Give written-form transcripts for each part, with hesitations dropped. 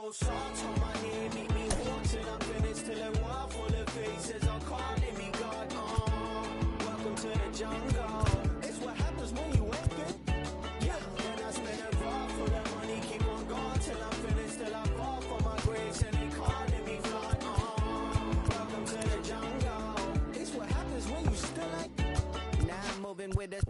throw salt on my head, make me walk till I'm finished, till a wall full of faces are calling me God. Welcome to the jungle. It's what happens when you wake it. Yeah, then I spend a raw full of money, keep on going till I'm finished, till I fall for my grace and they calling me God. Welcome to the jungle. It's what happens when you still like. Now I'm moving with a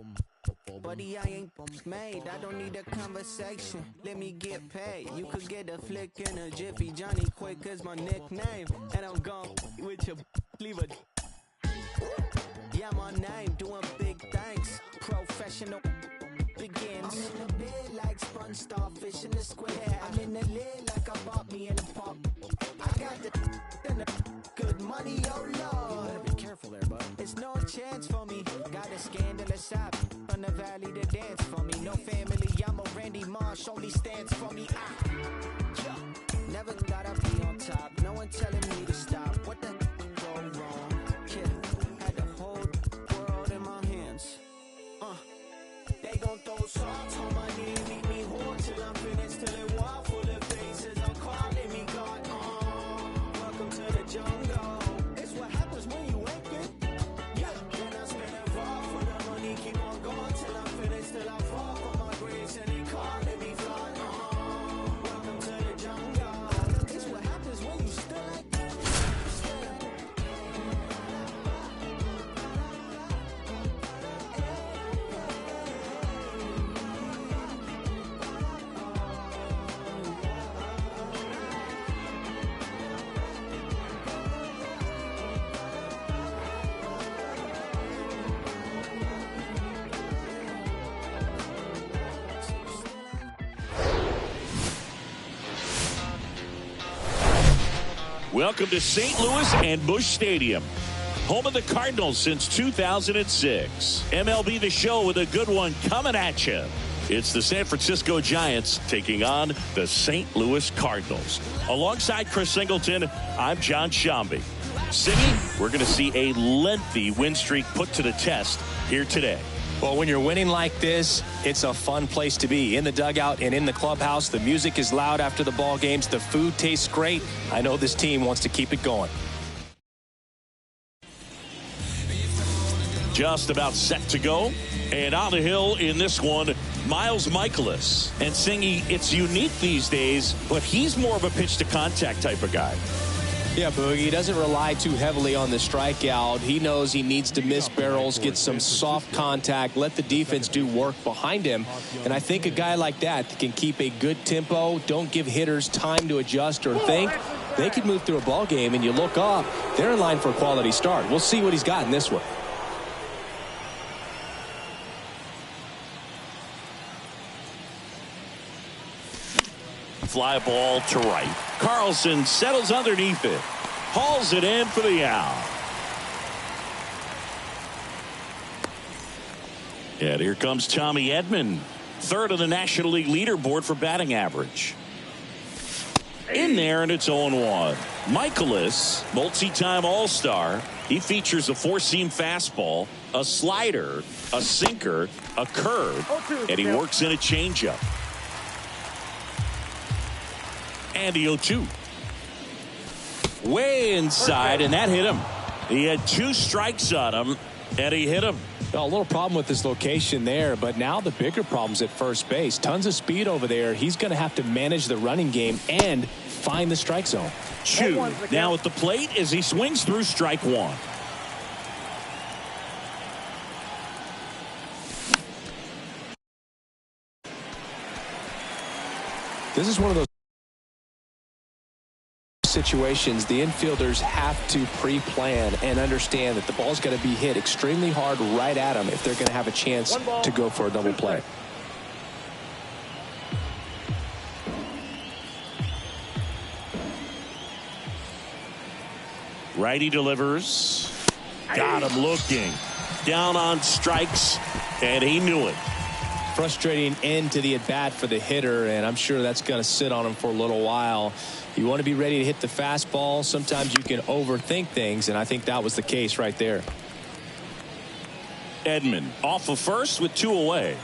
buddy, I ain't made. I don't need a conversation. Let me get paid. You could get a flick in a jiffy. Johnny Quick is my nickname. And I'm gone with your leave a. Yeah, my name, doing big things. Professional begins. I'm in the bed like sponge starfish in the square. I'm in the lid like I bought me in the pop. I got the good money, oh Lord. You better be careful there, bud. It's no chance for me. Got a scandalous shop on the valley to dance for me. No family, I'm a Randy Marsh, only stands for me. Yeah. Never gotta be on top. No one telling me to stop. What the go wrong? Yeah. Had the whole world in my hands. They gon' throw salt on my name, make me whore till I'm finished, till it wall full of faces are calling me God. Welcome to the jungle. It's what happens when you wake it. Yeah, then I spend a raw full of money, keep on going till I'm finished, till I fall for my grace and they calling me God. Welcome to the jungle. It's what happens when you still like. Welcome to St. Louis and Busch Stadium, home of the Cardinals since 2006. MLB The Show with a good one coming at you. It's the San Francisco Giants taking on the St. Louis Cardinals. Alongside Chris Singleton, I'm John Shambi. Siggy, we're going to see a lengthy win streak put to the test here today. Well, when you're winning like this, it's a fun place to be. In the dugout and in the clubhouse, the music is loud after the ball games. The food tastes great. I know this team wants to keep it going. Just about set to go. And on the hill in this one, Miles Mikolas. And Singy, it's unique these days, but he's more of a pitch-to-contact type of guy. Yeah, Boogie, he doesn't rely too heavily on the strikeout. He knows he needs to miss barrels, get some soft contact, let the defense do work behind him. And I think a guy like that can keep a good tempo, don't give hitters time to adjust or think. They could move through a ball game, and you look up, they're in line for a quality start. We'll see what he's got in this one. Fly ball to right. Carlson settles underneath it. Hauls it in for the out. And here comes Tommy Edman, third on the National League leaderboard for batting average. In there, and it's 0-1. Mikolas, multi-time All-Star. He features a four-seam fastball, a slider, a sinker, a curve, and he works in a changeup. And the 0-2. Way inside, and that hit him. He had two strikes on him, and he hit him. A little problem with his location there, but now the bigger problem's at first base. Tons of speed over there. He's going to have to manage the running game and find the strike zone. Chu now at the plate as he swings through strike one. This is one of those situations the infielders have to pre-plan and understand that the ball's got to be hit extremely hard right at them if they're going to have a chance to go for a double play. Righty delivers. Got him looking. Down on strikes, and he knew it. Frustrating end to the at-bat for the hitter, and I'm sure that's going to sit on him for a little while. You want to be ready to hit the fastball. Sometimes you can overthink things, and I think that was the case right there. Edman off of first with two away.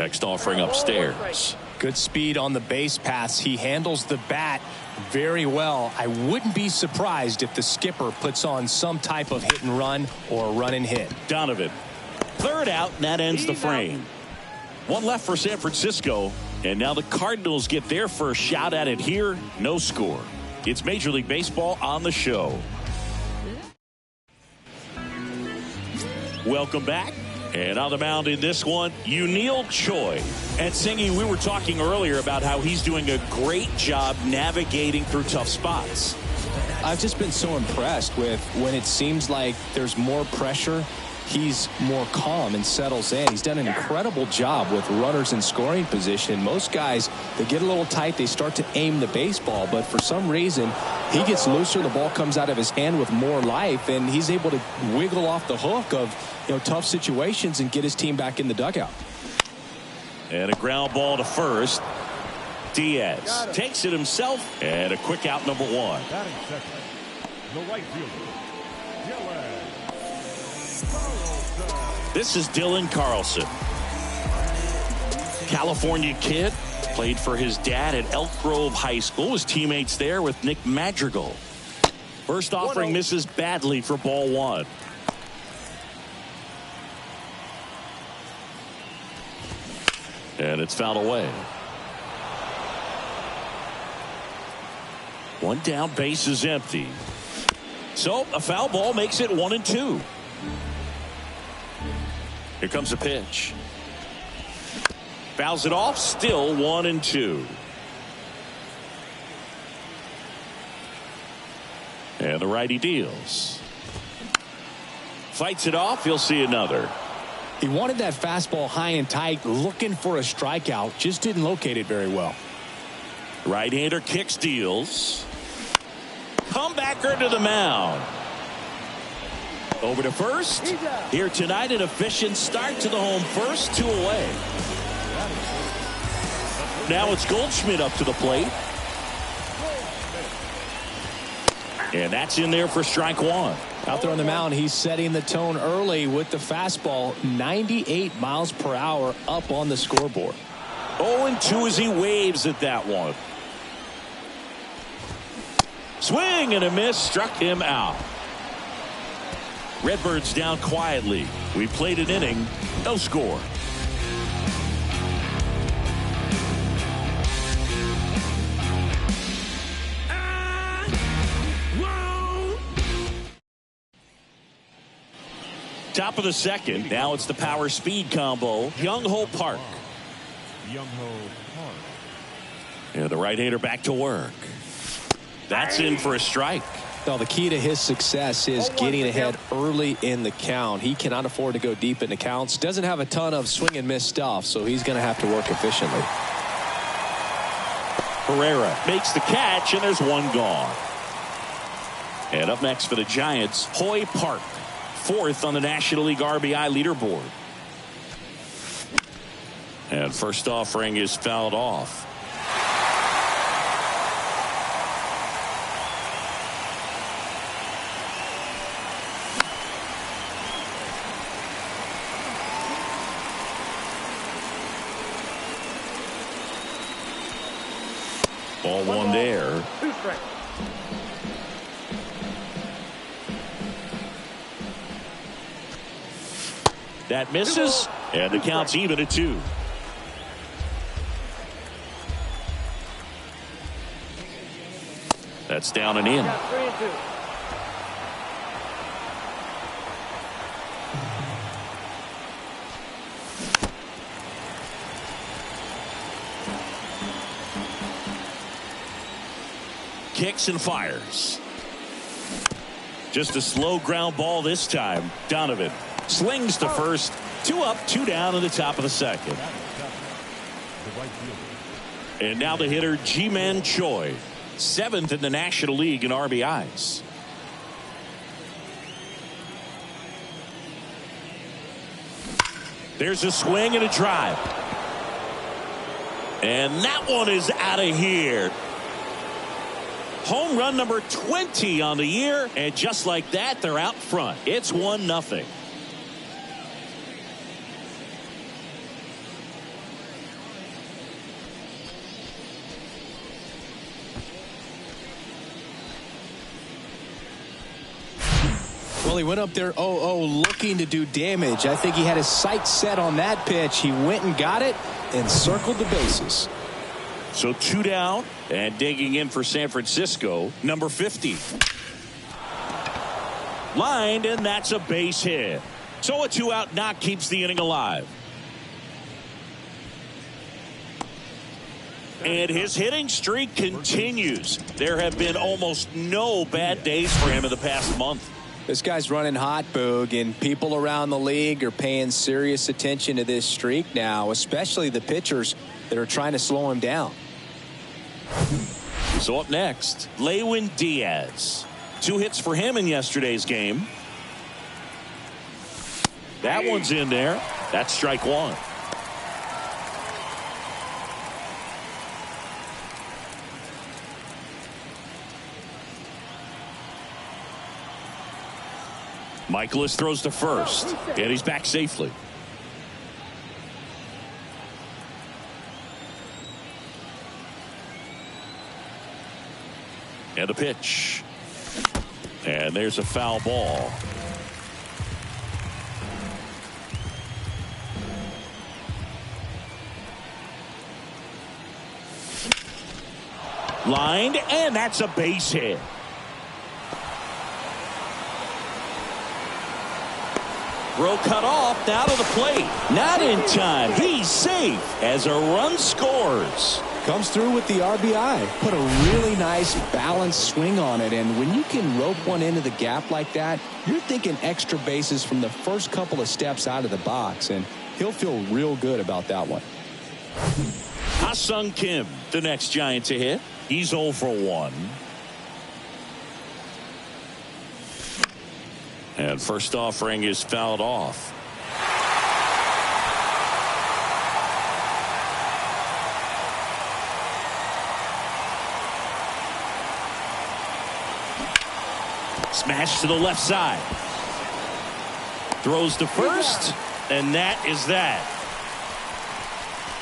Next offering upstairs. Good speed on the base paths. He handles the bat very well. I wouldn't be surprised if the skipper puts on some type of hit and run or run and hit. Donovan. Third out, and that ends the frame. One left for San Francisco, and now the Cardinals get their first shot at it here. No score. It's Major League Baseball on the show. Welcome back. And on the mound in this one, Yunil Choi. And Singy, we were talking earlier about how he's doing a great job navigating through tough spots. I've just been so impressed with when it seems like there's more pressure, he's more calm and settles in. He's done an incredible job with runners in scoring position. Most guys, they get a little tight, they start to aim the baseball, but for some reason, he gets looser, the ball comes out of his hand with more life, and he's able to wiggle off the hook of tough situations and get his team back in the dugout. And a ground ball to first. Diaz takes it himself, and a quick out, number one. Batting second, the right fielder, This is Dylan Carlson. California kid, played for his dad at Elk Grove High School. His teammates there with Nick Madrigal. First offering misses badly for ball one. And it's fouled away. One down, base is empty. So a foul ball makes it 1-2. Here comes a pitch. Fouls it off, still 1-2. And the righty deals. Fights it off, he'll see another. He wanted that fastball high and tight, looking for a strikeout, just didn't locate it very well. Right-hander kicks, deals. Comebacker to the mound. Over to first. Here tonight, an efficient start to the home first, 2 away. Now it's Goldschmidt up to the plate. And that's in there for strike one. Out there on the mound, he's setting the tone early with the fastball, 98 miles per hour up on the scoreboard. 0-2 as he waves at that one. Swing and a miss, struck him out. Redbirds down quietly. We played an inning, no score. Top of the second. Now it's the power speed combo. Young-Ho Park. And the right-hander back to work. That's in for a strike. Well, the key to his success is getting ahead early in the count. He cannot afford to go deep into counts. Doesn't have a ton of swing and miss stuff, so he's going to have to work efficiently. Herrera makes the catch, and there's one gone. And up next for the Giants, Hoy Park, 4th on the National League RBI leaderboard. And first offering is fouled off. Ball one there. That misses, and the count's even at 2. That's down and in. Kicks and fires. Just a slow ground ball this time. Donovan slings to first. 2 up, 2 down in the top of the second. And now the hitter, Ji-Man Choi, 7th in the National League in RBIs. There's a swing and a drive. And that one is out of here. Home run number 20 on the year, and just like that, they're out front. It's 1-0. Well, he went up there 0-0 looking to do damage. I think he had his sights set on that pitch. He went and got it and circled the bases. So 2 down, and digging in for San Francisco, number 50. Lined, and that's a base hit. So a 2-out knock keeps the inning alive. And his hitting streak continues. There have been almost no bad days for him in the past month. This guy's running hot, Boog, and people around the league are paying serious attention to this streak now, especially the pitchers that are trying to slow him down. So up next, Lewin Diaz. 2 hits for him in yesterday's game. That one's in there. That's strike 1. Michaelis throws to first, and he's back safely. And a pitch. And there's a foul ball. Lined, and that's a base hit. Throw cut off, now to the plate. Not in time. He's safe as a run scores. Comes through with the RBI. Put a really nice balanced swing on it. And when you can rope one into the gap like that, you're thinking extra bases from the first couple of steps out of the box. And he'll feel real good about that one. Ha-Sung Kim, the next Giant to hit. He's 0 for 1. And first offering is fouled off. Smash to the left side. Throws to first, and that is that.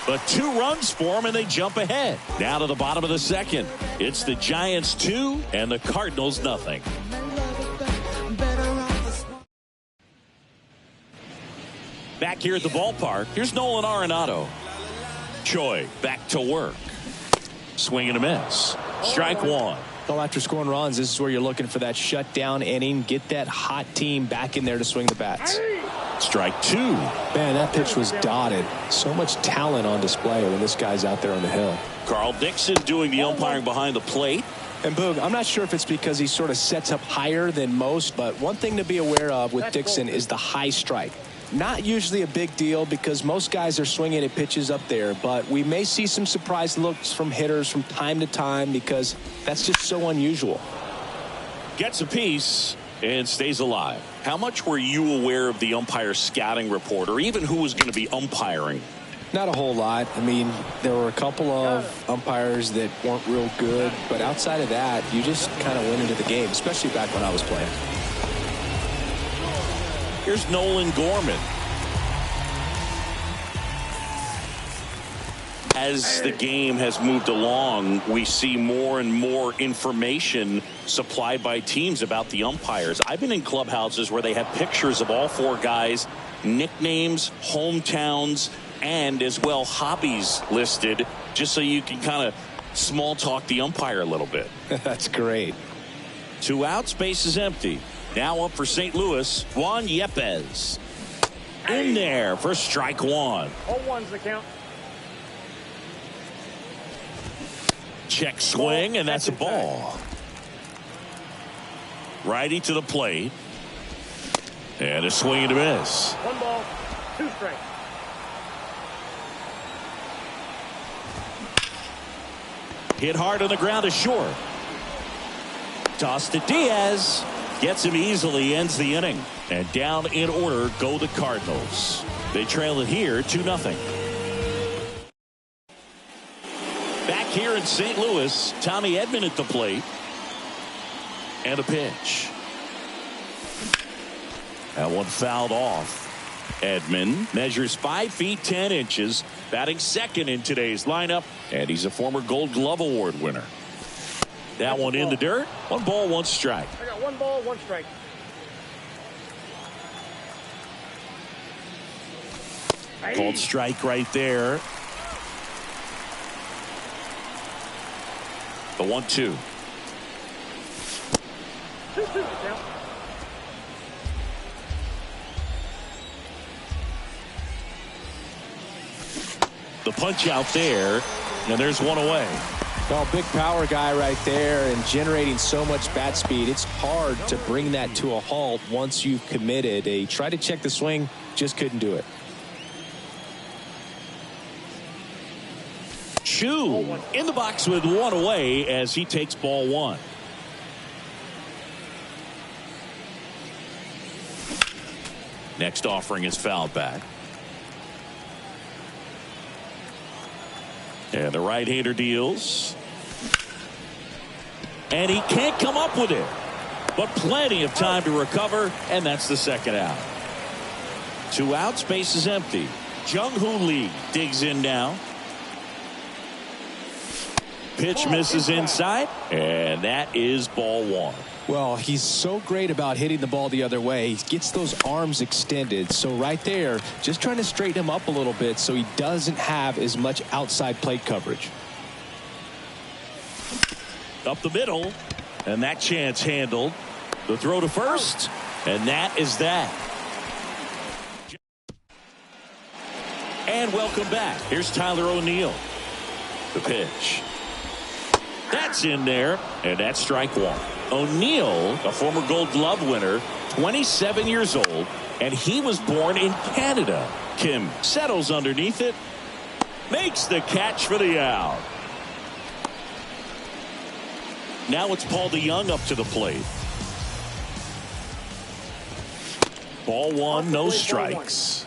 But 2 runs for them, and they jump ahead. Now to the bottom of the second. It's the Giants 2 and the Cardinals nothing. Back here at the ballpark, here's Nolan Arenado. Choi back to work. Swing and a miss. Strike 1. Well, after scoring runs, this is where you're looking for that shutdown inning. Get that hot team back in there to swing the bats. Strike 2. Man, that pitch was dotted. So much talent on display when this guy's out there on the hill. Carl Dixon doing the umpiring behind the plate. And Boog, I'm not sure if it's because he sort of sets up higher than most, but one thing to be aware of with Dixon is the high strike. Not usually a big deal because most guys are swinging at pitches up there, but we may see some surprise looks from hitters from time to time because that's just so unusual. Gets a piece and stays alive. How much were you aware of the umpire scouting report or even who was going to be umpiring? Not a whole lot. I mean, there were a couple of umpires that weren't real good, but outside of that, you just kind of went into the game, especially back when I was playing. Here's Nolan Gorman. As the game has moved along, we see more and more information supplied by teams about the umpires. I've been in clubhouses where they have pictures of all 4 guys, nicknames, hometowns, and as well hobbies listed, just so you can kind of small talk the umpire a little bit. That's great. 2 outs, base is empty. Now up for St. Louis, Juan Yepez. In there for strike 1. 0-1's the count. Check swing, and that's a ball. Righty to the plate. And a swing and a miss. 1 ball, 2 strikes. Hit hard on the ground is short. Toss to Diaz. Gets him easily, ends the inning. And down in order go the Cardinals. They trail it here 2-0. Back here in St. Louis, Tommy Edman at the plate. And a pitch. That one fouled off. Edman measures 5 feet 10 inches, batting second in today's lineup, and he's a former Gold Glove Award winner. That one in the dirt. 1 ball, 1 strike. I got 1 ball, 1 strike. Called strike right there. The 1-2. 2-2 the count. The punch out there, and there's one away. Well, big power guy right there and generating so much bat speed. It's hard to bring that to a halt once you've committed. He tried to check the swing, just couldn't do it. Chu in the box with one away as he takes ball one. Next offering is fouled back. And the right-hander deals. And he can't come up with it. But plenty of time to recover, and that's the second out. 2 outs, base is empty. Jung-Hoo Lee digs in now. Pitch misses inside, and that is ball one. Well, he's so great about hitting the ball the other way. He gets those arms extended. So right there, just trying to straighten him up a little bit so he doesn't have as much outside plate coverage. Up the middle, and that chance handled. The throw to first, and that is that. And welcome back. Here's Tyler O'Neill. The pitch. That's in there, and that's strike one. O'Neill, a former Gold Glove winner, 27 years old, and he was born in Canada. Kim settles underneath it, makes the catch for the out. Now it's Paul DeYoung up to the plate. Ball one, no strikes.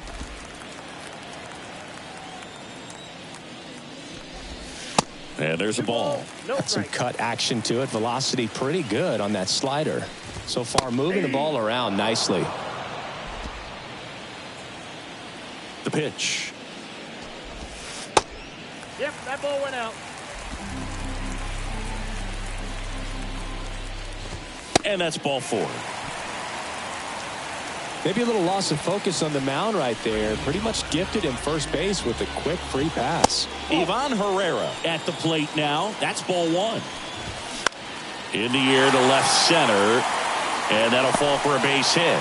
And there's a ball. Got some cut action to it. Velocity pretty good on that slider. So far moving the ball around nicely. The pitch. Yep, that ball went out. And that's ball four. Maybe a little loss of focus on the mound right there. Pretty much gifted him first base with a quick free pass. Ivan Herrera at the plate now. That's ball one. In the air to left center. And that'll fall for a base hit.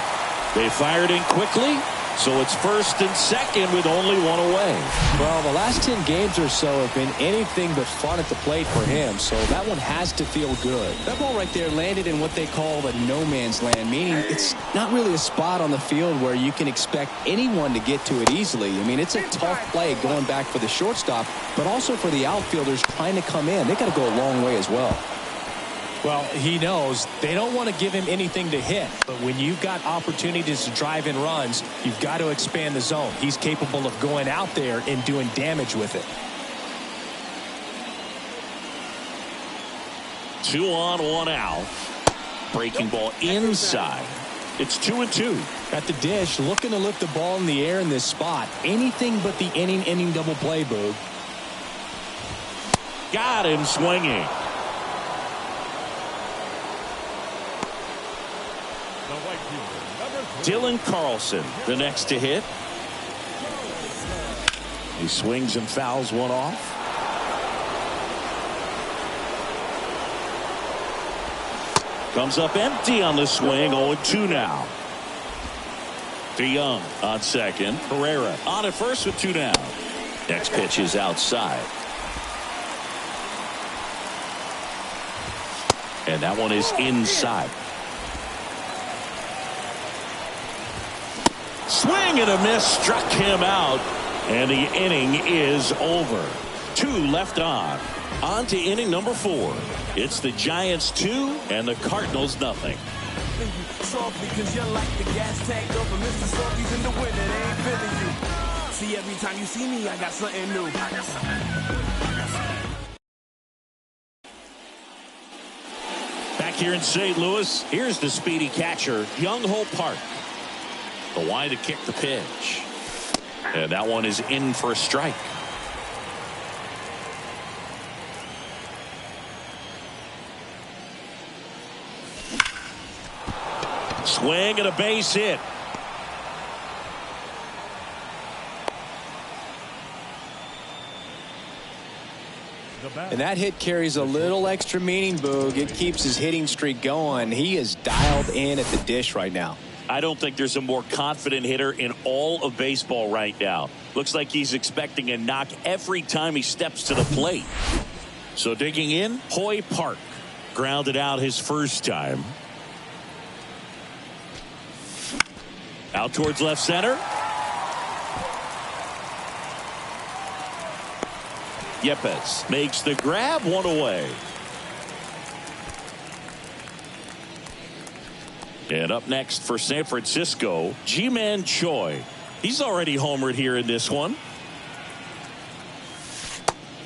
They fired in quickly. So it's first and second with only one away. Well, the last 10 games or so have been anything but fun at the plate for him. So that one has to feel good. That ball right there landed in what they call the no man's land, meaning it's not really a spot on the field where you can expect anyone to get to it easily. I mean, it's a tough play going back for the shortstop, but also for the outfielders trying to come in. They got to go a long way as well. Well, he knows they don't want to give him anything to hit, but when you've got opportunities to drive in runs, you've got to expand the zone. He's capable of going out there and doing damage with it. 2 on, 1 out. Breaking ball inside. It's 2-2. At the dish, looking to lift the ball in the air in this spot. Anything but the inning double play, Boog. Got him swinging. Dylan Carlson, the next to hit. He swings and fouls one off. Comes up empty on the swing. 0-2 now. DeYoung on second. Herrera on at first with 2 down. Next pitch is outside. And that one is inside. Swing and a miss struck him out, and the inning is over. 2 left on. On to inning number 4. It's the Giants 2 and the Cardinals nothing. Because you're like the gas tank over Mr. Salty's in the winter. They ain't feeling you. See, every time you see me, I got something new. Back here in St. Louis, here's the speedy catcher, Jung-Ho Park. The wide to kick the pitch. And that one is in for a strike. Swing and a base hit. And that hit carries a little extra meaning, Boog. It keeps his hitting streak going. He is dialed in at the dish right now. I don't think there's a more confident hitter in all of baseball right now. Looks like he's expecting a knock every time he steps to the plate. So digging in, Hoy Park grounded out his first time. Out towards left center. Yepes makes the grab, one away. And up next for San Francisco, Ji-Man Choi. He's already homered here in this one.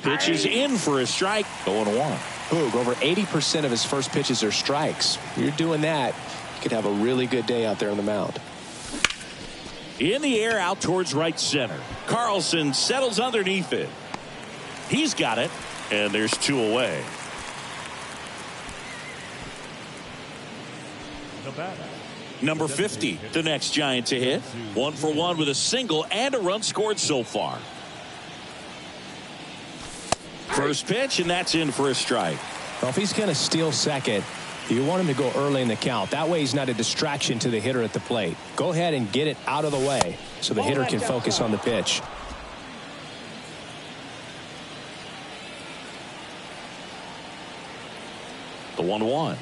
Pitch is in for a strike. 0-1. Boog, over 80% of his first pitches are strikes. You're doing that, you could have a really good day out there on the mound. In the air out towards right center. Carlson settles underneath it. He's got it, and there's 2 away. Number 50, the next Giant to hit. 1 for 1 with a single and a run scored so far. First pitch, and that's in for a strike. Well, if he's going to steal second, you want him to go early in the count. That way he's not a distraction to the hitter at the plate. Go ahead and get it out of the way so the hitter can focus on the pitch. The 1-1.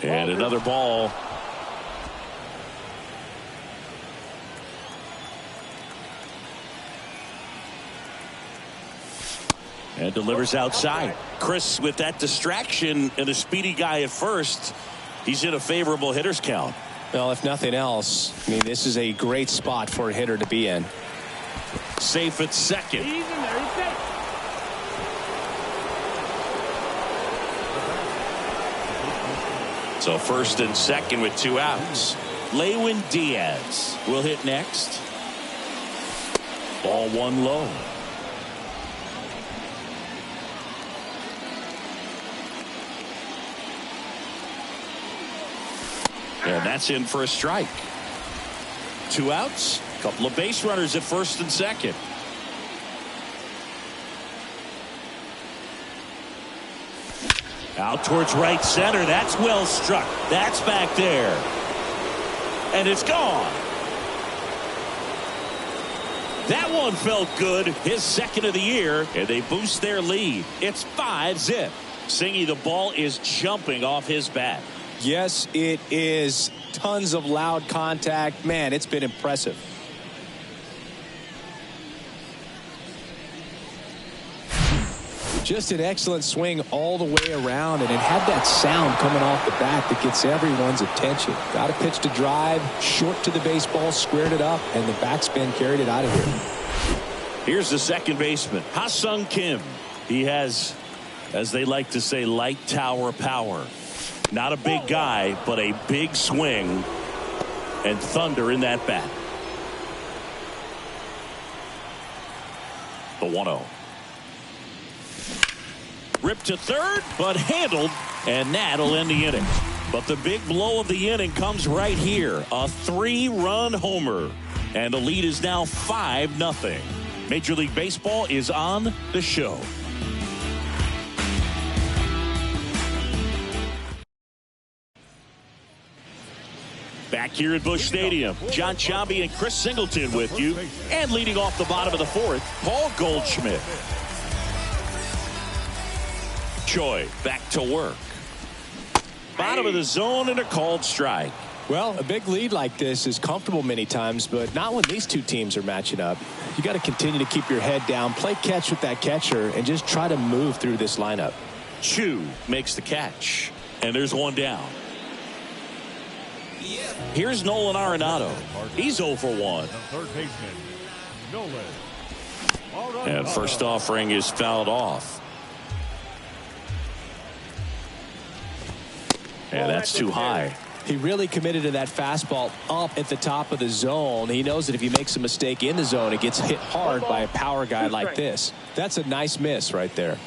And another ball. And delivers outside. Chris, with that distraction and a speedy guy at first, he's in a favorable hitter's count. Well, if nothing else, I mean, this is a great spot for a hitter to be in. Safe at second. He's in there. He's safe. So first and second with 2 outs. Lewin Diaz will hit next. Ball 1 low. And that's in for a strike. 2 outs. Couple of base runners at first and second. Out towards right center. That's well struck. That's back there. And it's gone. That one felt good. His second of the year. And they boost their lead. It's 5-zip. Singy, the ball is jumping off his bat. Yes, it is. Tons of loud contact. Man, it's been impressive. Just an excellent swing all the way around, and it had that sound coming off the bat that gets everyone's attention. Got a pitch to drive, short to the baseball, squared it up, and the backspin carried it out of here. Here's the second baseman, Ha-Sung Kim. He has, as they like to say, light tower power. Not a big guy, but a big swing and thunder in that bat. The 1-0. Ripped to third, but handled, and that'll end the inning. But the big blow of the inning comes right here. A 3-run homer. And the lead is now 5-0. Major League Baseball is on the show. Back here at Busch Stadium, John Chambi and Chris Singleton with you. And leading off the bottom of the 4th, Paul Goldschmidt. Choi back to work. Bottom of the zone and a called strike. Well, a big lead like this is comfortable many times, but not when these two teams are matching up. You got to continue to keep your head down, play catch with that catcher, and just try to move through this lineup. Chu makes the catch, and there's 1 down. Here's Nolan Arenado. He's 0 for 1. Third baseman, Nolan. And first offering is fouled off. And that's too high. He really committed to that fastball up at the top of the zone. He knows that if he makes a mistake in the zone, it gets hit hard by a power guy like this. That's a nice miss right there.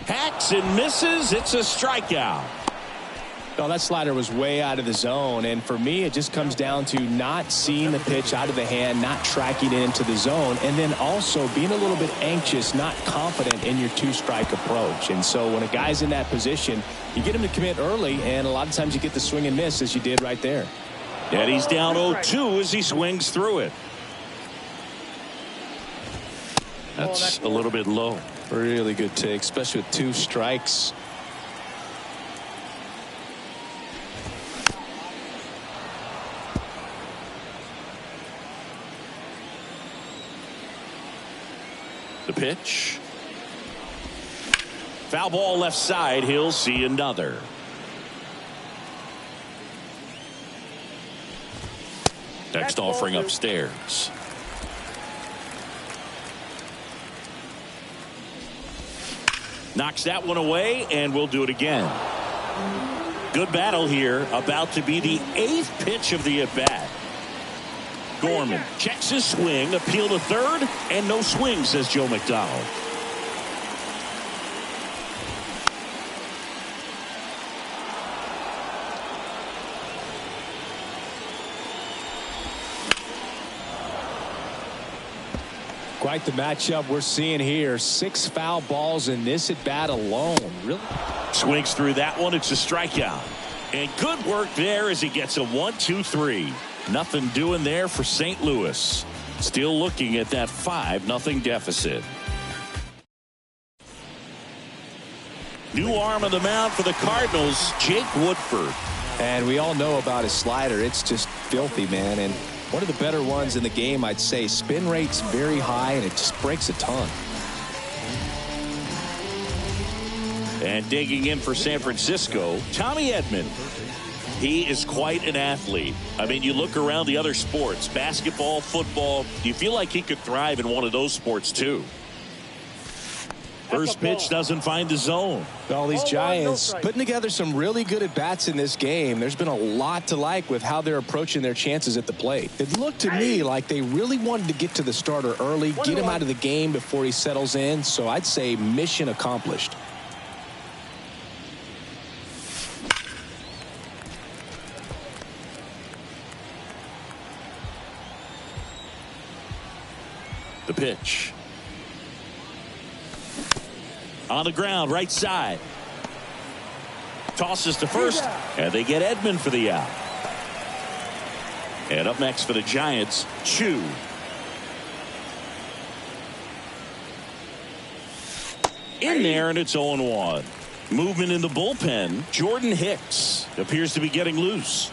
Hacks and misses. It's a strikeout. Well, that slider was way out of the zone, and for me, it just comes down to not seeing the pitch out of the hand, not tracking it into the zone, and then also being a little bit anxious, not confident in your two-strike approach. And so when a guy's in that position, you get him to commit early, and a lot of times you get the swing and miss, as you did right there. And he's down 0-2 as he swings through it. That's a little bit low. Really good take, especially with 2 strikes. The pitch. Foul ball left side. He'll see another. Next offering upstairs. Knocks that one away, and we'll do it again. Good battle here. About to be the 8th pitch of the at-bat. Gorman checks his swing, appeal to third, and no swing, says Joe McDonald. Quite the matchup we're seeing here. 6 foul balls in this at bat alone. Really? Swings through that one. It's a strikeout. And good work there as he gets a 1-2-3. Nothing doing there for St. Louis. Still looking at that 5-0 deficit. New arm on the mound for the Cardinals, Jake Woodford. And we all know about his slider. It's just filthy, man. And one of the better ones in the game, I'd say. Spin rate's very high, and it just breaks a ton. And digging in for San Francisco, Tommy Edman. He is quite an athlete. I mean, you look around the other sports, basketball, football, you feel like he could thrive in one of those sports too. First pitch doesn't find the zone. All these Giants putting together some really good at-bats in this game. There's been a lot to like with how they're approaching their chances at the plate. It looked to me like they really wanted to get to the starter early, get him out of the game before he settles in. So I'd say mission accomplished. The pitch. On the ground, right side. Tosses to first, and they get Edman for the out. And up next for the Giants, Chu. In there, and it's 0-1. Movement in the bullpen. Jordan Hicks appears to be getting loose.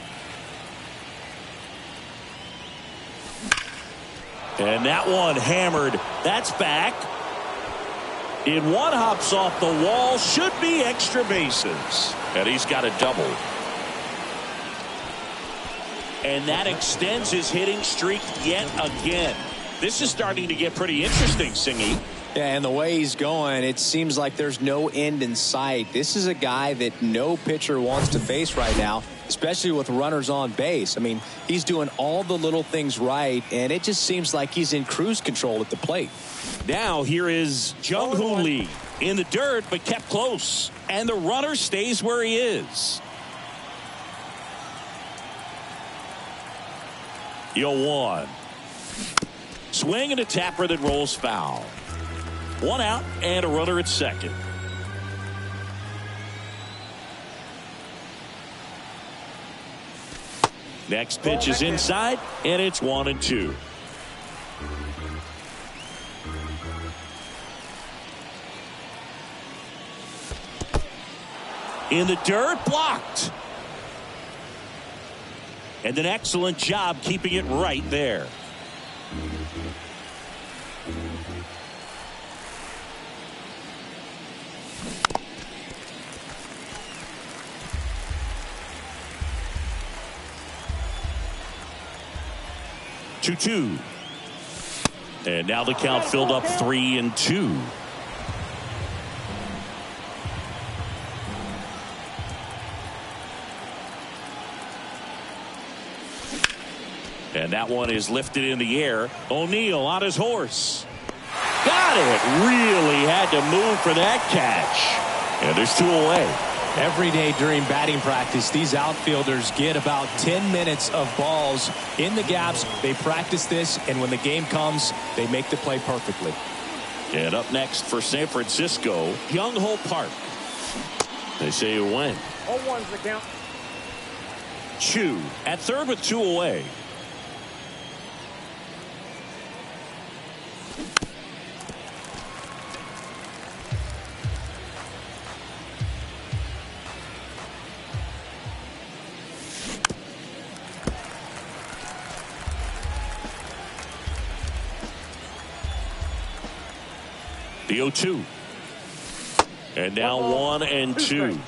And that one hammered. That's back. In one, hops off the wall. Should be extra bases. And he's got a double. And that extends his hitting streak yet again. This is starting to get pretty interesting, Singy. Yeah, and the way he's going, it seems like there's no end in sight. This is a guy that no pitcher wants to face right now, especially with runners on base. I mean, he's doing all the little things right, and it just seems like he's in cruise control at the plate. Now here is Jung-Hoo Lee in the dirt, but kept close. And the runner stays where he is. 0-1. Swing and a tapper that rolls foul. 1 out and a runner at second. Next pitch is inside, and it's 1-2. In the dirt, blocked. And an excellent job keeping it right there. Two. And now the count filled up 3-2. And that one is lifted in the air. O'Neill on his horse. Got it. Really had to move for that catch. And there's 2 away. Every day during batting practice, these outfielders get about 10 minutes of balls in the gaps. They practice this, and when the game comes, they make the play perfectly. And up next for San Francisco, Young Ho Park. They say a win. 0-1's the count. Chu at third with 2 away. The 0-2. And now 1-2.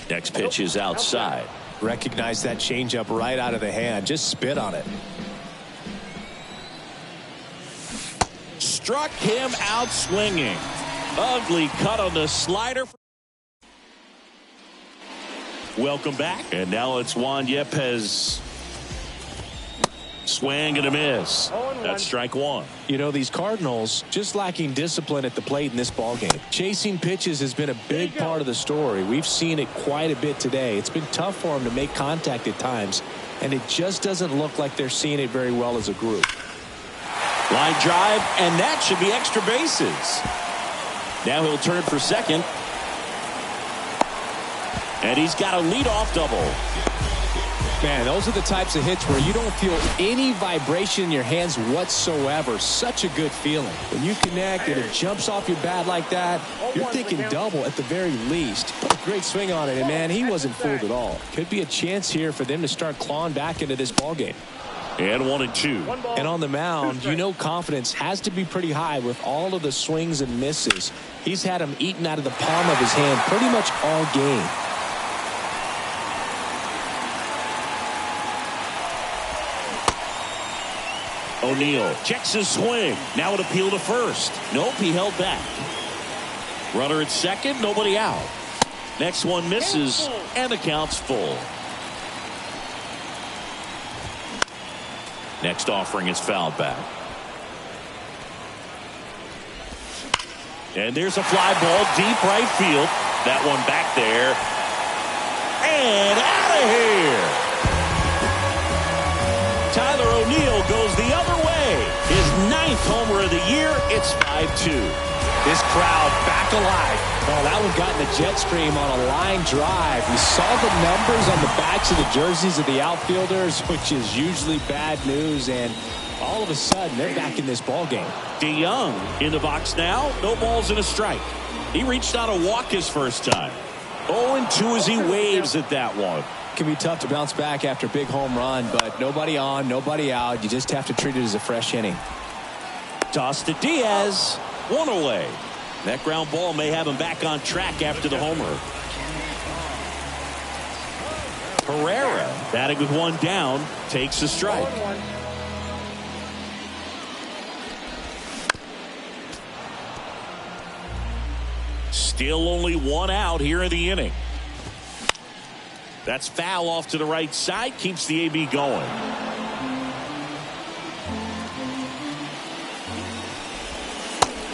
Next pitch is outside. Recognize that changeup right out of the hand. Just spit on it. Struck him out swinging. Ugly cut on the slider. Welcome back. And now it's Juan Yepes. Swing and a miss. That's strike 1. You know, these Cardinals just lacking discipline at the plate in this ballgame. Chasing pitches has been a big part of the story. We've seen it quite a bit today. It's been tough for them to make contact at times, and it just doesn't look like they're seeing it very well as a group. Line drive, and that should be extra bases. Now he'll turn for second. And he's got a leadoff double. Man, those are the types of hits where you don't feel any vibration in your hands whatsoever. Such a good feeling. When you connect and it jumps off your bat like that, you're thinking double at the very least. Put a great swing on it, and man, he wasn't fooled at all. Could be a chance here for them to start clawing back into this ballgame. And 1-2. And on the mound, you know confidence has to be pretty high with all of the swings and misses. He's had them eaten out of the palm of his hand pretty much all game. O'Neill checks his swing. Now it appeal to first. Nope, he held back. Runner at second, nobody out. Next one misses, and the count's full. Next offering is fouled back. And there's a fly ball deep right field. That one back there. And out of here. Tyler O'Neill goes the other way. His 9th homer of the year. It's 5-2. This crowd back alive. Oh, that one got in the jet stream on a line drive. We saw the numbers on the backs of the jerseys of the outfielders, which is usually bad news, and all of a sudden they're back in this ball game. DeYoung in the box now. No balls and a strike. He reached out a walk his first time. 0-2 as he waves at that one. Can be tough to bounce back after a big home run, but nobody on, nobody out. You just have to treat it as a fresh inning. Toss to Diaz. 1 away. That ground ball may have him back on track after the homer. Herrera batting with 1 down takes a strike. Still only 1 out here in the inning. That's foul off to the right side. Keeps the AB going.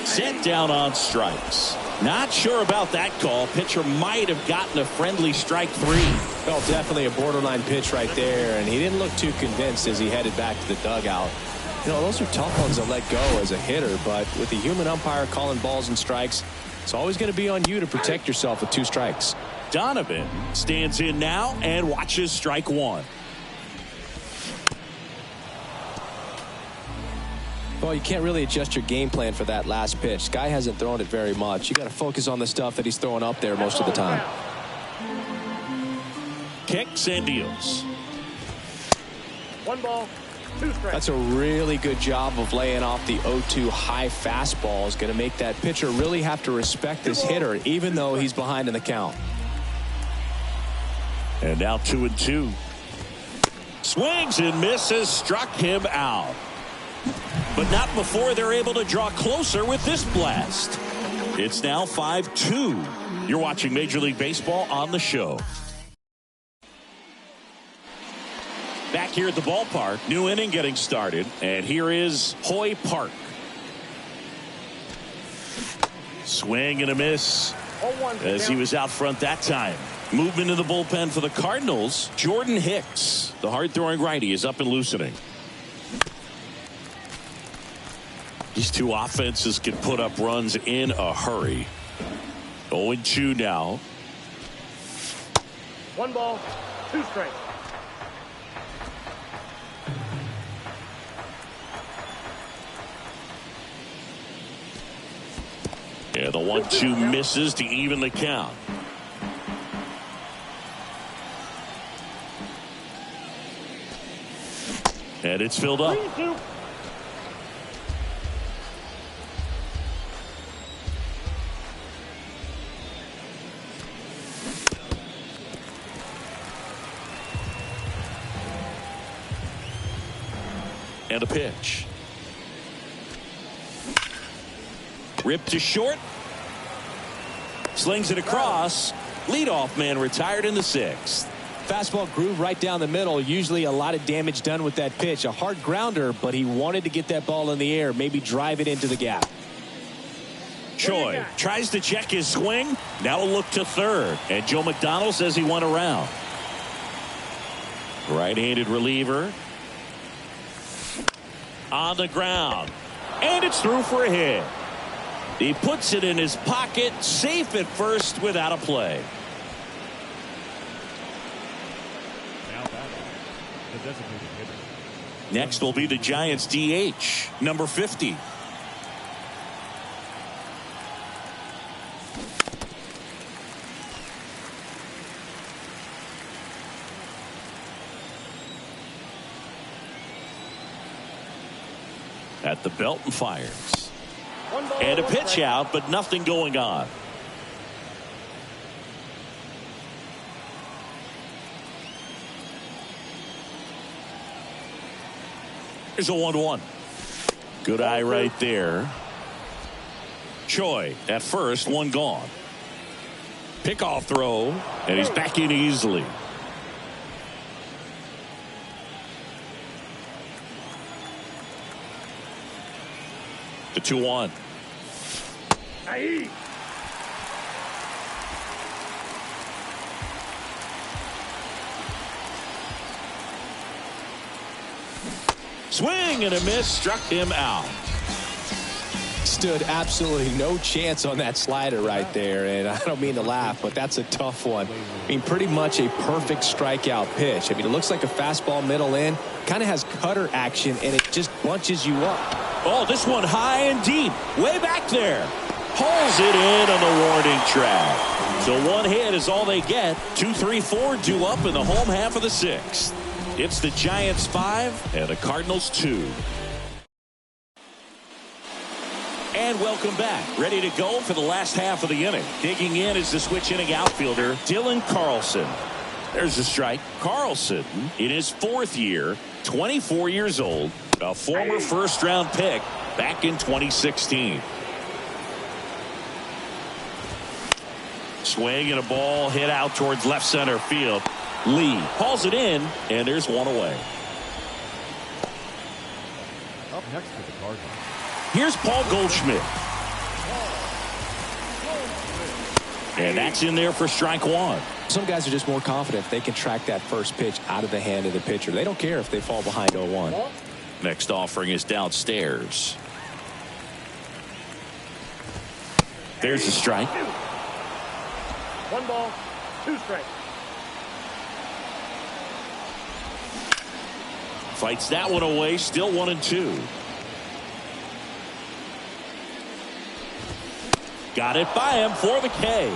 Set down on strikes. Not sure about that call. Pitcher might have gotten a friendly strike 3. Well, definitely a borderline pitch right there, and he didn't look too convinced as he headed back to the dugout. You know, those are tough ones to let go as a hitter, but with the human umpire calling balls and strikes, it's always going to be on you to protect yourself with 2 strikes. Donovan stands in now and watches strike 1. Well, you can't really adjust your game plan for that last pitch. Guy hasn't thrown it very much. You got to focus on the stuff that he's throwing up there most of the time. Kicks and deals. 1 ball, 2 strikes. That's a really good job of laying off the 0-2 high fastball. Is going to make that pitcher really have to respect this hitter, even though he's behind in the count. And now 2-2. Swings and misses. Struck him out. But not before they're able to draw closer with this blast. It's now 5-2. You're watching Major League Baseball on the show. Back here at the ballpark, new inning getting started, and here is Hoy Park. Swing and a miss 0-1's the as he count. was out front that time. Movement in the bullpen for the Cardinals. Jordan Hicks, the hard-throwing righty, is up and loosening. These two offenses can put up runs in a hurry. 0-2 now. 1 ball, 2 strikes. Yeah, the 1-2 misses to even the count. And it's filled up. 3-2. And a pitch. Ripped to short. Slings it across. Leadoff man retired in the 6th. Fastball groove right down the middle. Usually a lot of damage done with that pitch. A hard grounder, but he wanted to get that ball in the air. Maybe drive it into the gap. Choi tries to check his swing. Now a look to third. And Joe McDonald says he went around. Right-handed reliever. On the ground. And it's through for a hit. He puts it in his pocket. Safe at first without a play. Now batting, the designated hitter. Next will be the Giants DH, number 50. At the belt and fires. 1 ball, And a 1 pitch strike. out, but nothing going on. Here's a 1-1. Good eye right there. Choi at first, one gone. Pickoff throw, and he's back in easily. The 2-1. Aye. Swing and a miss, struck him out. Stood absolutely no chance on that slider right there, and I don't mean to laugh, but that's a tough one. I mean, pretty much a perfect strikeout pitch. I mean, it looks like a fastball middle in, kind of has cutter action, and it just bunches you up. Oh, this one high and deep, way back there. Pulls it in on the warning track. So one hit is all they get. 2, 3, 4 due up in the home half of the 6th. It's the Giants 5 and the Cardinals 2. And welcome back. Ready to go for the last half of the inning. Digging in is the switch inning outfielder, Dylan Carlson. There's a strike. Carlson, in his 4th year, 24 years old, a former first-round pick back in 2016. Swing and a ball hit out towards left center field. Lee hauls it in, and there's one away. Up next for the Cardinals. Here's Paul Goldschmidt. And that's in there for strike 1. Some guys are just more confident if they can track that first pitch out of the hand of the pitcher. They don't care if they fall behind 0-1. Next offering is downstairs. There's the strike. 1 ball, 2 strikes. Fights that one away. Still 1-2. Got it by him for the K.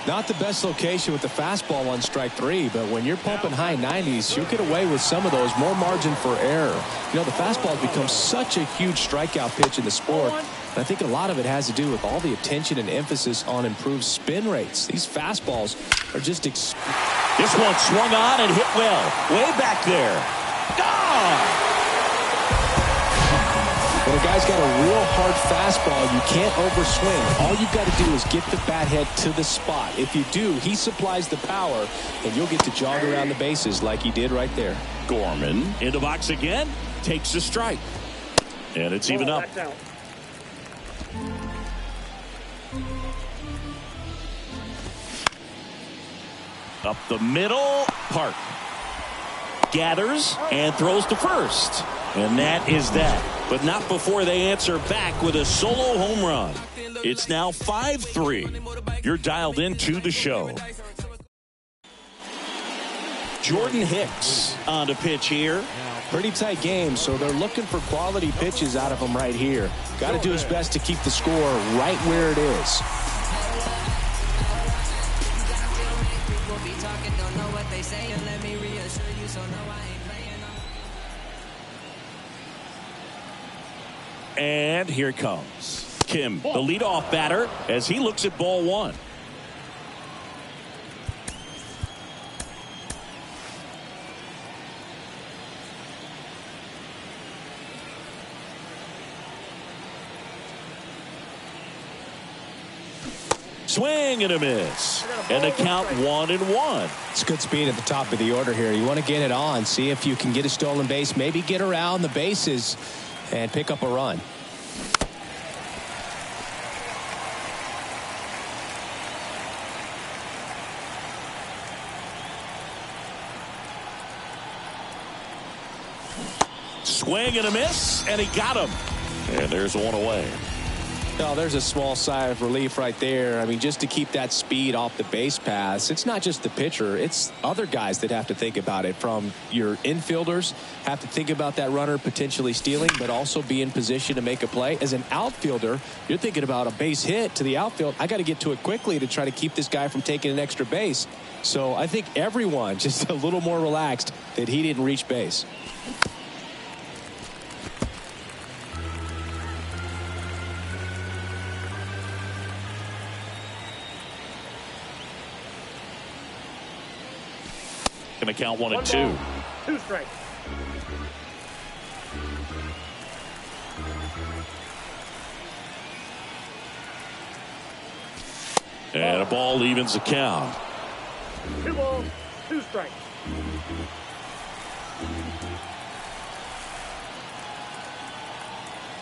Not the best location with the fastball on strike 3, but when you're pumping high 90s, you'll get away with some of those. More margin for error. You know, the fastball has become such a huge strikeout pitch in the sport. And I think a lot of it has to do with all the attention and emphasis on improved spin rates. These fastballs are just This one swung on and hit well. Way back there. Gone! When a guy's got a real hard fastball, you can't overswing. All you've got to do is get the bat head to the spot. If you do, he supplies the power, and you'll get to jog around the bases like he did right there. Gorman in the box again. Takes a strike. And it's even up. That's out. Up the middle, Park gathers and throws to first. And that is that. But not before they answer back with a solo home run. It's now 5-3. You're dialed into the show. Jordan Hicks on the pitch here. Pretty tight game, so they're looking for quality pitches out of him right here. Got to do his best to keep the score right where it is. And here comes Kim, the leadoff batter, as he looks at ball one. Swing and a miss. And the count 1-1. It's good speed at the top of the order here. You want to get it on, see if you can get a stolen base, maybe get around the bases and pick up a run. Swing and a miss, and he got him. And there's one away. Well, there's a small sigh of relief right there. I mean, just to keep that speed off the base paths, it's not just the pitcher, it's other guys that have to think about it. From your infielders have to think about that runner potentially stealing, but also be in position to make a play. As an outfielder, you're thinking about a base hit to the outfield. I got to get to it quickly to try to keep this guy from taking an extra base. So I think everyone just a little more relaxed that he didn't reach base. Going to count 1-2. 2 strikes. And a ball evens the count. 2 balls, 2 strikes.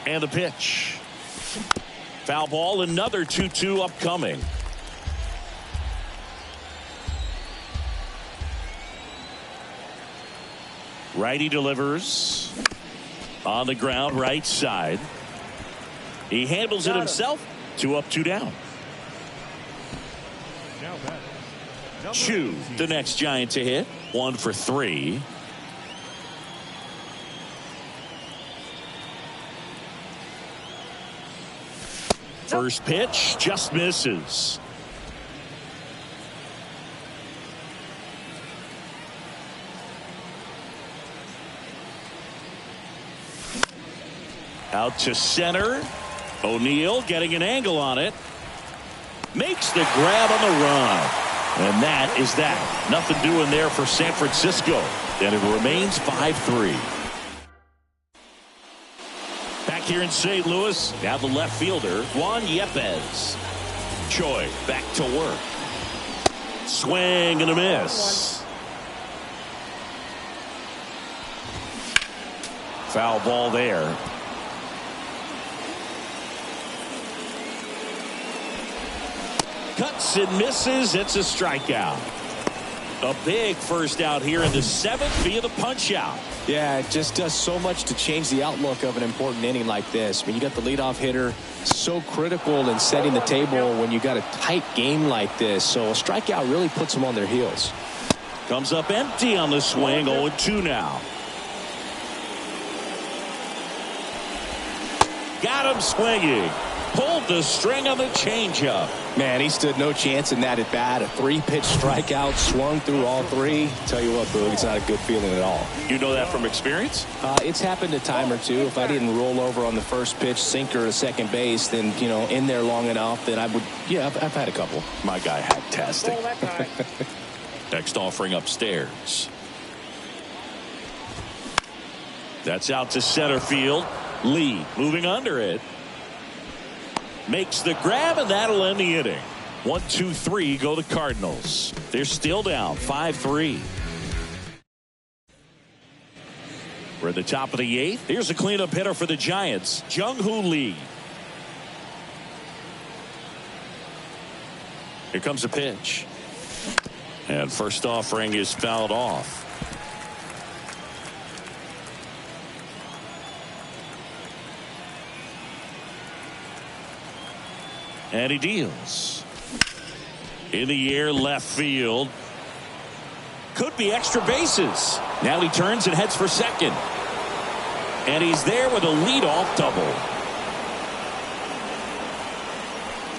And the pitch. Foul ball, another 2-2 upcoming. Righty delivers on the ground, right side. He handles it himself. 2 up, 2 down. Chu, the next Giant to hit. 1 for 3. First pitch just misses. Out to center. O'Neill getting an angle on it. Makes the grab on the run. And that is that. Nothing doing there for San Francisco. And it remains 5-3. Back here in St. Louis, now the left fielder, Juan Yepez. Choi back to work. Swing and a miss. Foul ball there. Cuts and misses. It's a strikeout. A big first out here in the 7th via the punch out. Yeah, it just does so much to change the outlook of an important inning like this. I mean, you got the leadoff hitter, so critical in setting the table when you got a tight game like this. So a strikeout really puts them on their heels. Comes up empty on the swing. 0-2 now. Got him swinging. Pulled the string on the changeup. Man, he stood no chance in that at bat. A 3-pitch strikeout, swung through all 3. Tell you what, Boog, it's not a good feeling at all. You know that from experience? It's happened a time or two. If I didn't roll over on the first pitch, sinker to second base, then, you know, in there long enough that I would, yeah, I've had a couple. My guy had fantastic. Next offering upstairs. That's out to center field. Lee moving under it. Makes the grab, and that'll end the inning. 1-2-3 go the Cardinals. They're still down 5-3. We're at the top of the 8th. Here's a cleanup hitter for the Giants, Jung-Hoo Lee. Here comes a pitch. And first offering is fouled off. And he deals. In the air, left field. Could be extra bases. Now he turns and heads for second. And he's there with a leadoff double.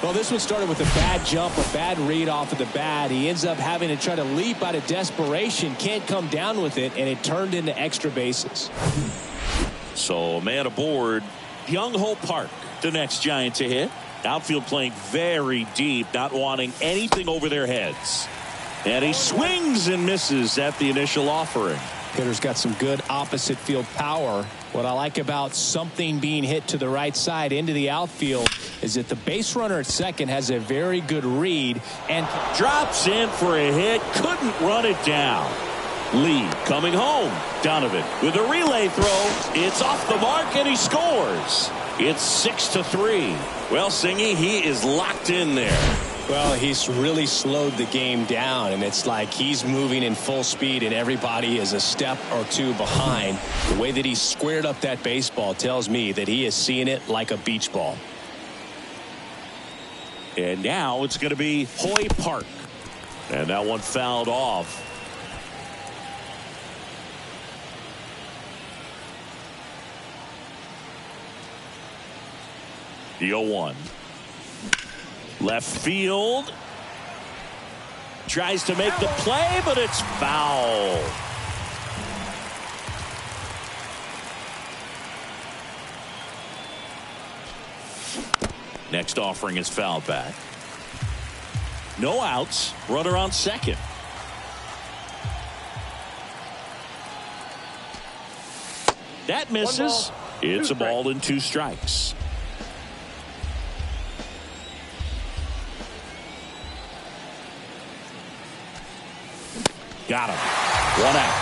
Well, this one started with a bad jump, a bad read off of the bat. He ends up having to try to leap out of desperation. Can't come down with it, and it turned into extra bases. So, man aboard. Young-Ho Park, the next Giant to hit. Outfield playing very deep, not wanting anything over their heads. And he swings and misses at the initial offering. Hitter's got some good opposite field power. What I like about something being hit to the right side into the outfield is that the base runner at second has a very good read and drops in for a hit. Couldn't run it down. Lee coming home. Donovan with a relay throw. It's off the mark and he scores. It's 6-3. Well, Singy, he is locked in there. Well, he's really slowed the game down, and it's like he's moving in full speed and everybody is a step or two behind. The way that he squared up that baseball tells me that he is seeing it like a beach ball. And now it's going to be Hoy Park. And that one fouled off. The 0-1. Left field. Tries to make the play, but it's foul. Next offering is fouled back. No outs. Runner on second. That misses. It's a ball and 2 strikes. Got him. 1 out.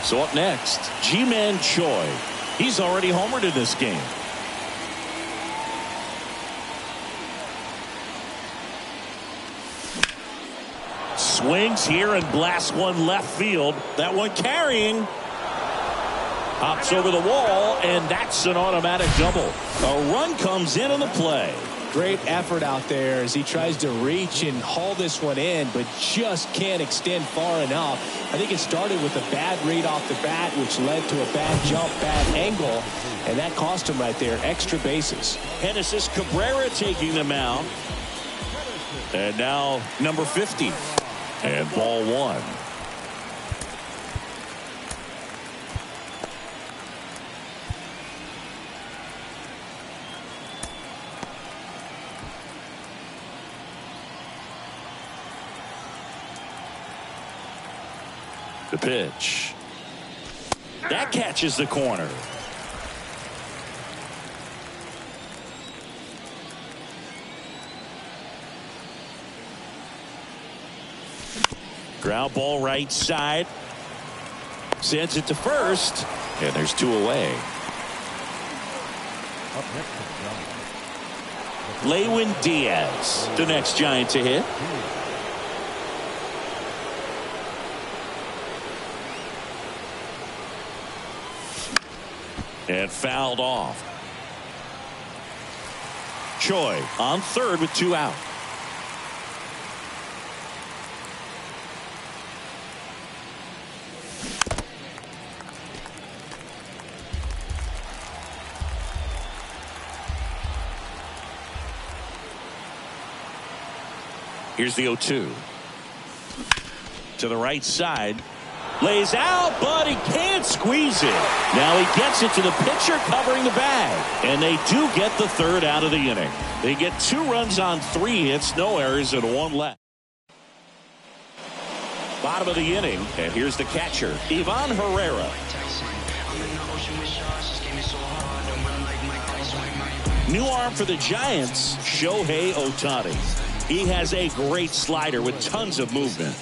So up next, Ji-Man Choi. He's already homered in this game. Swings here and blasts one left field. That one carrying. Hops over the wall, and that's an automatic double. A run comes in on the play. Great effort out there as he tries to reach and haul this one in, but just can't extend far enough. I think it started with a bad read off the bat, which led to a bad jump, bad angle, and that cost him right there. Extra bases. Genesis Cabrera taking the mound. And now number 50. And ball 1. The pitch. That catches the corner. Ground ball right side. Sends it to first. And there's 2 away. Lewin Diaz, the next Giant to hit. And fouled off. Choi on third with 2 out. Here's the 0-2. To the right side. Lays out, but he can't squeeze it. Now he gets it to the pitcher covering the bag. And they do get the 3rd out of the inning. They get 2 runs on 3 hits, no errors, and 1 left. Bottom of the inning, and here's the catcher, Ivan Herrera. New arm for the Giants, Shohei Ohtani. He has a great slider with tons of movement.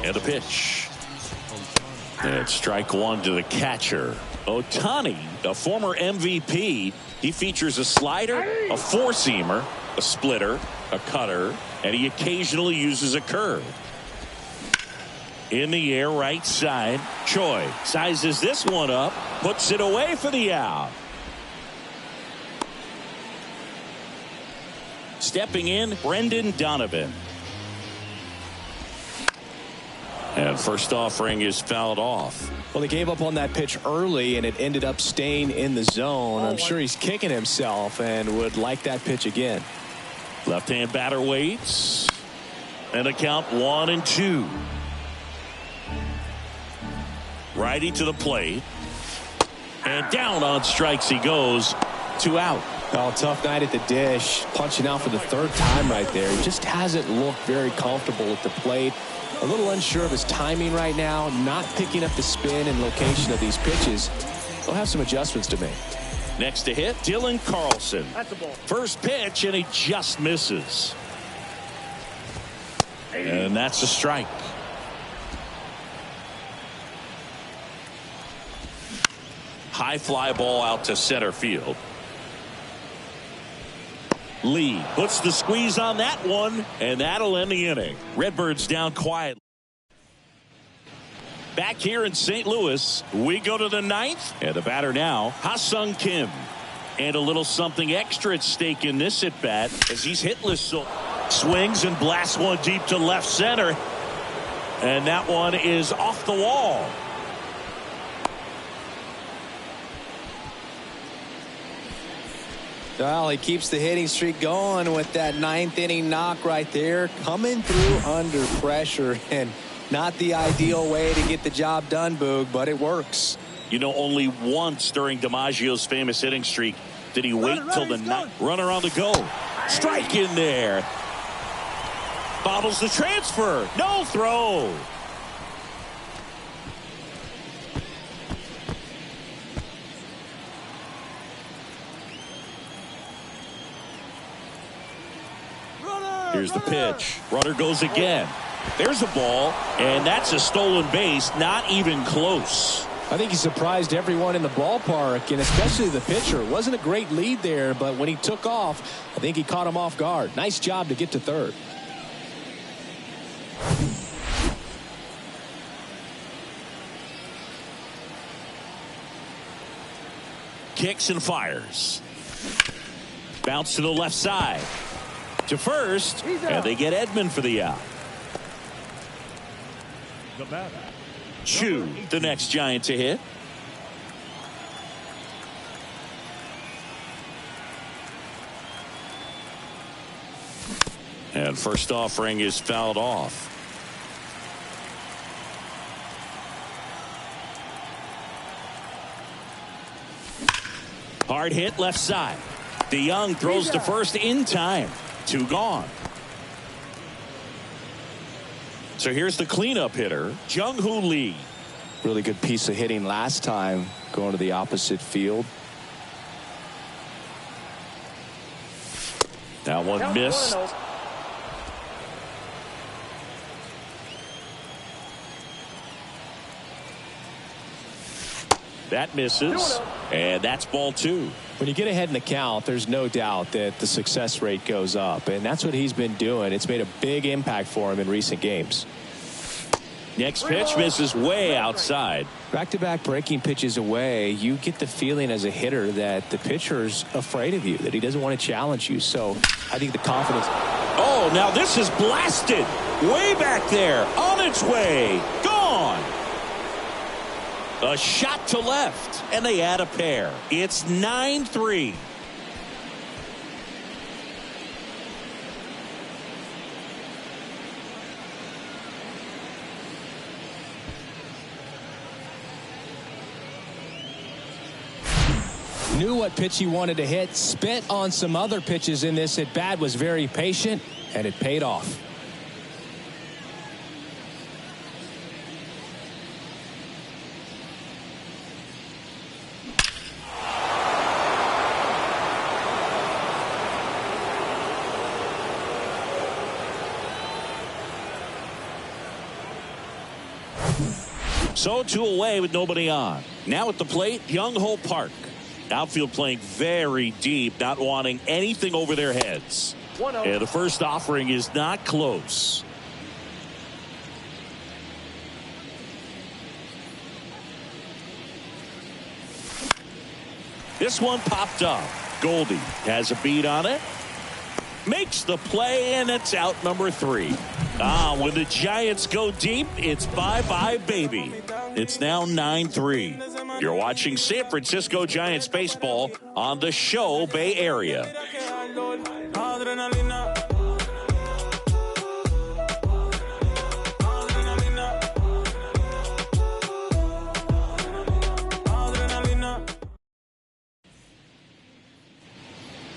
And the pitch. And strike one to the catcher. Ohtani, a former MVP, he features a slider, a four-seamer, a splitter, a cutter, and he occasionally uses a curve. In the air, right side. Choi sizes this one up, puts it away for the out. Stepping in, Brendan Donovan. And first offering is fouled off. Well, he gave up on that pitch early, and it ended up staying in the zone. I'm sure he's kicking himself and would like that pitch again. Left-hand batter waits. And a count 1-2. Righty to the plate. And down on strikes he goes. 2 out. Well, tough night at the dish. Punching out for the third time right there. He just hasn't looked very comfortable at the plate. A little unsure of his timing right now. Not picking up the spin and location of these pitches. He'll have some adjustments to make. Next to hit, Dylan Carlson. That's a ball. First pitch, and he just misses. And that's a strike. High fly ball out to center field. Lee puts the squeeze on that one, and that'll end the inning. Redbirds down quiet. Back here in St. Louis, we go to the 9th, and the batter now, Ha-Sung Kim. And a little something extra at stake in this at bat as he's hitless. So swings and blasts one deep to left center, and that one is off the wall. Well, he keeps the hitting streak going with that 9th inning knock right there, coming through under pressure, and not the ideal way to get the job done, Boog, but it works. You know, only once during DiMaggio's famous hitting streak did he wait till the 9th. Runner on the go. Strike in there. Bobbles the transfer. No throw. Here's the pitch. Runner goes again. There's a ball, and that's a stolen base. Not even close. I think he surprised everyone in the ballpark, and especially the pitcher. It wasn't a great lead there, but when he took off, I think he caught him off guard. Nice job to get to third. Kicks and fires. Bounce to the left side. To first, and they get Edman for the out. The batter. Chu, the next Giant to hit. And first offering is fouled off. Hard hit left side. DeYoung throws to first in time. 2 gone. So here's the cleanup hitter, Jung-Hoo Lee. Really good piece of hitting last time, going to the opposite field. That one missed. That misses, and that's ball 2. When you get ahead in the count, there's no doubt that the success rate goes up, and that's what he's been doing. It's made a big impact for him in recent games. Next pitch misses way outside. Back-to-back breaking pitches away, you get the feeling as a hitter that the pitcher's afraid of you, that he doesn't want to challenge you. So I think the confidence. Oh, now this is blasted. Way back there, on its way, gone. A shot to left, and they add a pair. It's 9-3. Knew what pitch he wanted to hit, spit on some other pitches in this at bat, was very patient, and it paid off. So 2 away with nobody on. Now at the plate, Young Ho Park. Outfield playing very deep, not wanting anything over their heads. 1-0. And the first offering is not close. This one popped up. Goldie has a beat on it. Makes the play, and it's out number 3. When the Giants go deep, it's bye-bye, baby. It's now 9-3. You're watching San Francisco Giants baseball on the Show Bay Area.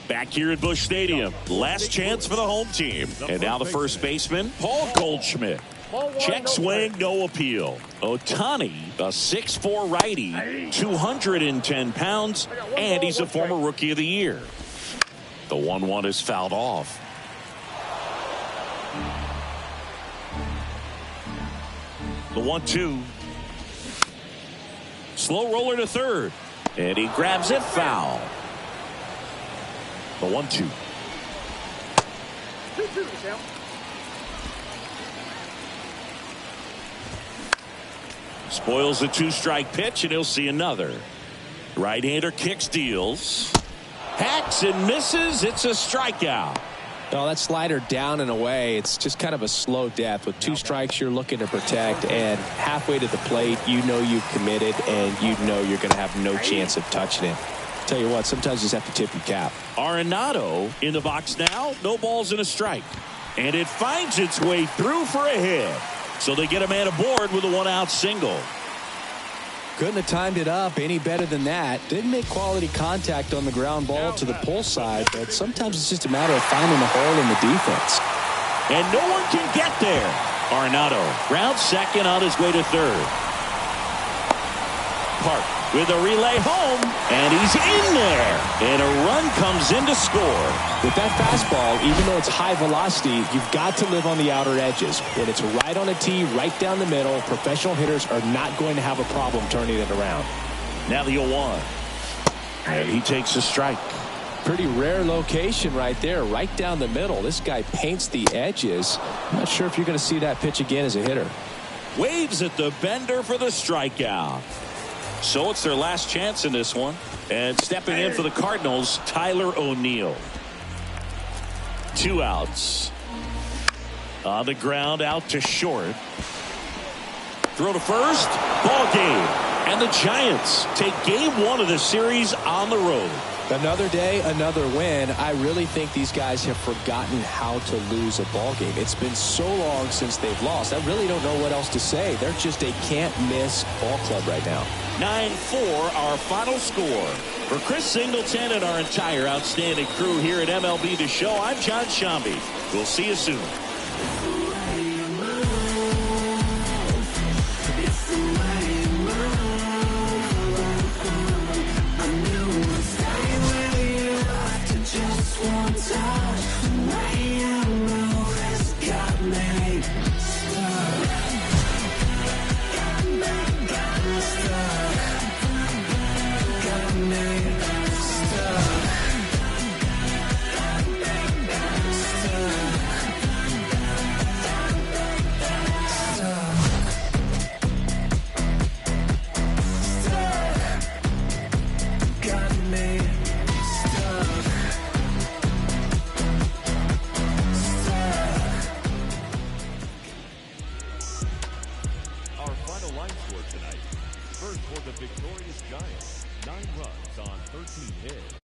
Back here at Busch Stadium, last chance for the home team. And now the first baseman, Paul Goldschmidt. Check swing, no appeal. Ohtani, a 6'4" righty, 210 pounds, and he's a former Rookie of the Year. The 1-1 is fouled off. The 1-2. Slow roller to third. And he grabs it, foul. The 1-2. 2-2, Sam. Spoils the 2-strike pitch, and he'll see another. Right-hander kicks, deals. Hacks and misses. It's a strikeout. No, that slider down and away. It's just kind of a slow death. With 2 strikes, you're looking to protect, and halfway to the plate, you know you've committed, and you know you're going to have no chance of touching it. Tell you what, sometimes you just have to tip your cap. Arenado in the box now. No balls and a strike. And it finds its way through for a hit. So they get a man aboard with a 1-out single. Couldn't have timed it up any better than that. Didn't make quality contact on the ground ball to the pull side, but sometimes it's just a matter of finding a hole in the defense. And no one can get there. Arenado rounds second on his way to third. Park with a relay home, and he's in there. And a run comes in to score. With that fastball, even though it's high velocity, you've got to live on the outer edges. When it's right on a tee, right down the middle, professional hitters are not going to have a problem turning it around. Now the 0-1. And he takes a strike. Pretty rare location right there, right down the middle. This guy paints the edges. I'm not sure if you're going to see that pitch again as a hitter. Waves at the bender for the strikeout. So it's their last chance in this one. And stepping in for the Cardinals, Tyler O'Neill. 2 outs. On the ground, out to short. Throw to first. Ball game. And the Giants take game 1 of the series on the road. Another day, another win. I really think these guys have forgotten how to lose a ball game. It's been so long since they've lost. I really don't know what else to say. They're just a can't-miss ball club right now. 9-4, our final score. For Chris Singleton and our entire outstanding crew here at MLB The Show, I'm John Shambi. We'll see you soon. First for the victorious Giants, 9 runs on 13 hits.